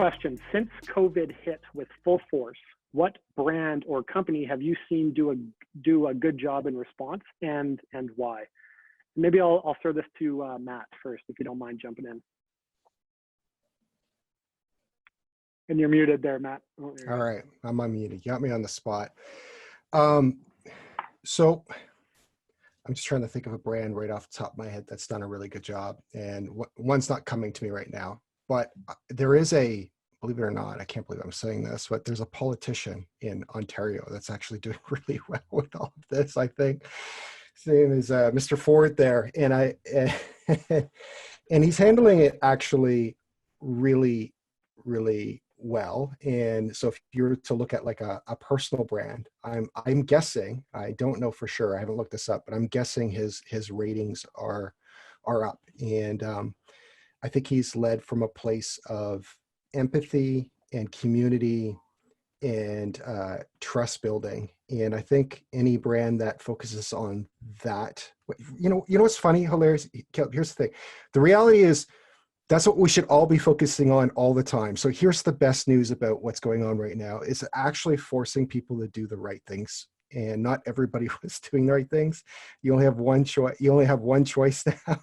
question. Since COVID hit with full force, what brand or company have you seen do a good job in response, and why? Maybe I'll throw this to Matt first, if you don't mind jumping in. And you're muted there, Matt. All right, I'm unmuted. You got me on the spot. So I'm just trying to think of a brand right off the top of my head that's done a really good job, and one's not coming to me right now. But there is believe it or not, I can't believe I'm saying this, but there's a politician in Ontario that's actually doing really well with all of this, I think. His name is Mr. Ford there, and and he's handling it actually really, really well. And so if you were to look at like a personal brand, I'm guessing, I don't know for sure, I haven't looked this up, but I'm guessing his ratings are up. And I think he's led from a place of empathy and community and trust building. And I think any brand that focuses on that, you know what's funny, hilarious? Here's the thing. The reality is that's what we should all be focusing on all the time. So here's the best news about what's going on right now. It's actually forcing people to do the right things. And not everybody was doing the right things. You only have one choice. You only have one choice now,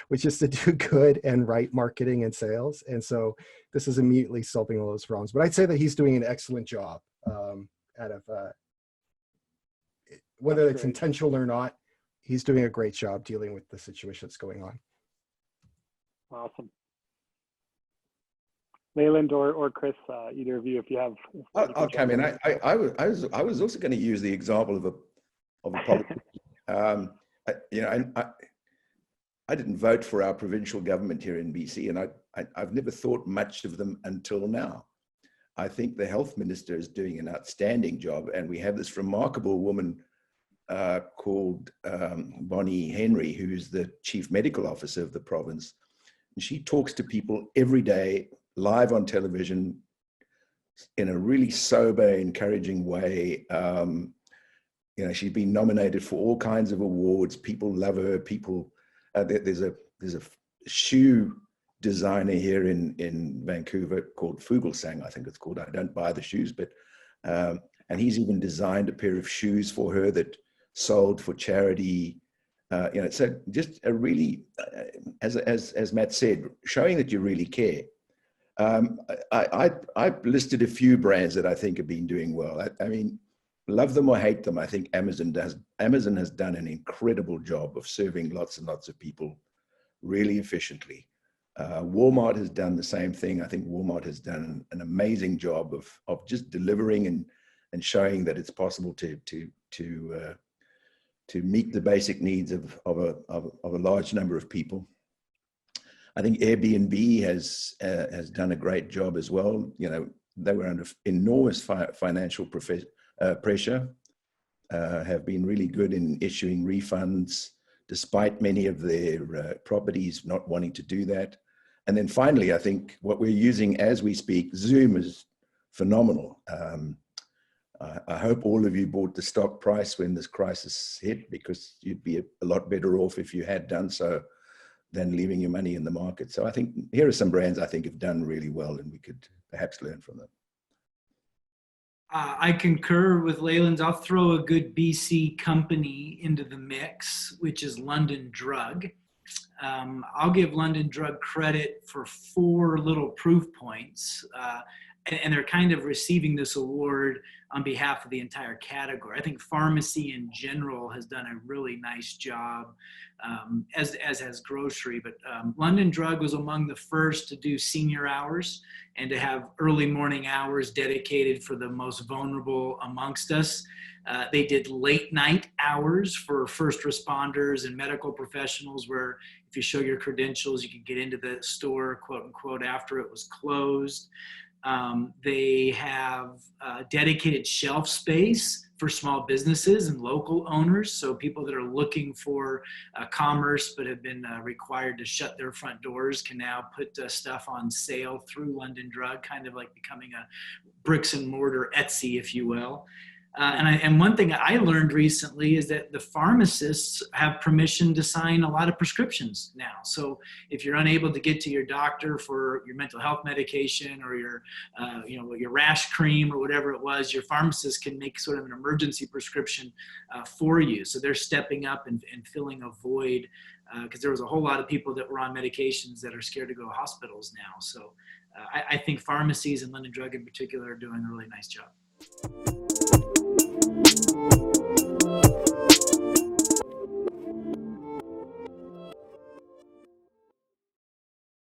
which is to do good and right marketing and sales. And so this is immediately solving all those problems. But I'd say that he's doing an excellent job out of whether it's intentional or not, he's doing a great job dealing with the situation that's going on. Awesome. Leyland or Chris, either of you, if you have. I'll come in. I was also going to use the example of a politician. I didn't vote for our provincial government here in BC, and I've never thought much of them until now. I think the health minister is doing an outstanding job, and we have this remarkable woman called Bonnie Henry, who's the chief medical officer of the province. And she talks to people every day, live on television, in a really sober, encouraging way. She's been nominated for all kinds of awards. People love her. There's a shoe designer here in Vancouver called Fuglsang, I think it's called. I don't buy the shoes, but and he's even designed a pair of shoes for her that sold for charity. So just a really, as Matt said, showing that you really care. I've listed a few brands that I think have been doing well. I mean, love them or hate them, I think Amazon has done an incredible job of serving lots and lots of people really efficiently. Walmart has done the same thing. I think Walmart has done an amazing job of just delivering and showing that it's possible to meet the basic needs of a large number of people. I think Airbnb has done a great job as well. They were under enormous financial pressure, have been really good in issuing refunds, despite many of their properties not wanting to do that. And then finally, I think what we're using as we speak, Zoom, is phenomenal. I hope all of you bought the stock price when this crisis hit, because you'd be a lot better off if you had done so than leaving your money in the market. So I think here are some brands I think have done really well, and we could perhaps learn from them. I concur with Leyland. I'll throw a good BC company into the mix, which is London Drug. I'll give London Drug credit for 4 little proof points. And they're kind of receiving this award on behalf of the entire category. I think pharmacy in general has done a really nice job, as has grocery. But London Drug was among the first to do senior hours and to have early morning hours dedicated for the most vulnerable amongst us. They did late night hours for first responders and medical professionals, where if you show your credentials, you could get into the store, quote unquote, after it was closed. They have dedicated shelf space for small businesses and local owners. So people that are looking for commerce but have been required to shut their front doors can now put stuff on sale through London Drug, kind of like becoming a bricks and mortar Etsy, if you will. And one thing I learned recently is that the pharmacists have permission to sign a lot of prescriptions now. So if you're unable to get to your doctor for your mental health medication or your, your rash cream or whatever it was, your pharmacist can make sort of an emergency prescription for you. So they're stepping up and filling a void because there was a whole lot of people that were on medications that are scared to go to hospitals now. So I think pharmacies and London Drug in particular are doing a really nice job.